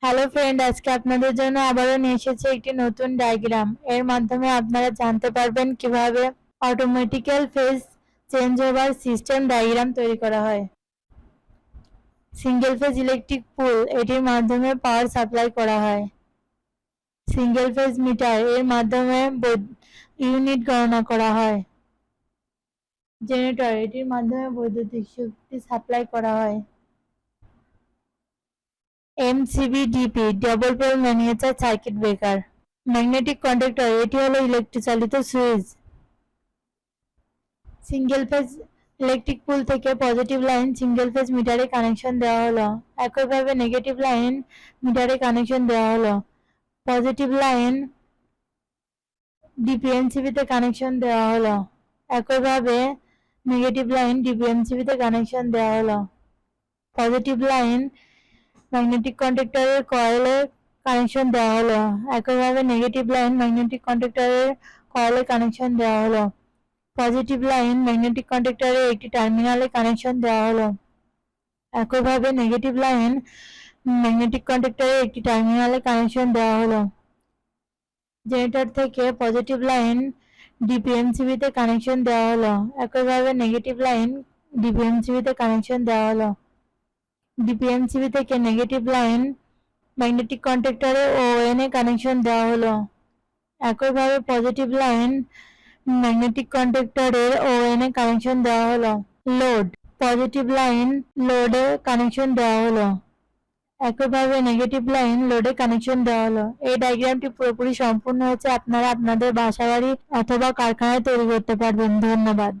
Hello friend, আজকে আপনাদের জন্য আবারও নিয়ে এসেছি একটি নতুন ডায়াগ্রাম। এর মাধ্যমে আপনারা জানতে পারবেন কিভাবে অটোমেটিক্যাল phase change over system diagram তৈরি করা হয়। সিঙ্গেল ফেজ ইলেকট্রিক পুল, এটির মাধ্যমে পাওয়ার সাপ্লাই করা হয়। সিঙ্গেল ফেজ মিটার, এর মাধ্যমে ইউনিট গণনা করা হয়। জেনারেটর, এটির মাধ্যমে বৈদ্যুতিক শক্তি সাপ্লাই করা হয়। MCB DP, double pole miniature circuit breaker. Magnetic conductor, এটি হলো ইলেকট্রিক চালিত switch. Single phase electric pole থেকে পজিটিভ লাইন সিঙ্গেল ফেজ মিটারে কানেকশন দেওয়া হলো। একইভাবে নেগেটিভ লাইন মিটারে কানেকশন দেওয়া হলো। পজিটিভ লাইন ডিপিএমসিবিতে কানেকশন দেওয়া হলো। একইভাবে নেগেটিভ লাইন ডিপিএমসিবিতে কানেকশন দেওয়া হলো। পজিটিভ লাইন ম্যাগনেটিক কন্ডাক্টরের কয়েলে কানেকশন দেওয়া হলো। একইভাবে নেগেটিভ লাইন ম্যাগনেটিক কন্ডাক্টরের কয়েলে কানেকশন দেওয়া হলো। পজিটিভ লাইন ম্যাগনেটিক কন্ডাক্টরের একটি টার্মিনালে কানেকশন দেওয়া হলো। একইভাবে নেগেটিভ লাইন ম্যাগনেটিক কন্ডাক্টরের একটি টার্মিনালে কানেকশন দেওয়া হলো। জেনারেটর থেকে পজিটিভ লাইন ডিপিএমসিবিতে কানেকশন দেওয়া হলো। একইভাবে নেগেটিভ লাইন ডিপিএমসিবিতে কানেকশন দেওয়া হলো। ডিপিএমসিবি থেকে নেগেটিভ লাইন ম্যাগনেটিক কন্ডাক্টরে ON এ কানেকশন দেওয়া হলো। একইভাবে পজিটিভ লাইন ম্যাগনেটিক কন্ডাক্টরের ON এ কানেকশন দেওয়া হলো। লোড, পজিটিভ লাইন লোডে কানেকশন দেওয়া হলো। একইভাবে নেগেটিভ লাইন লোডে কানেকশন দেওয়া হলো। এই ডায়াগ্রামটি পুরোপুরি সম্পূর্ণ হচ্ছে, আপনারা আপনাদের বাসাবাড়ি অথবা কারখানায় তৈরি করতে পারবেন। ধন্যবাদ।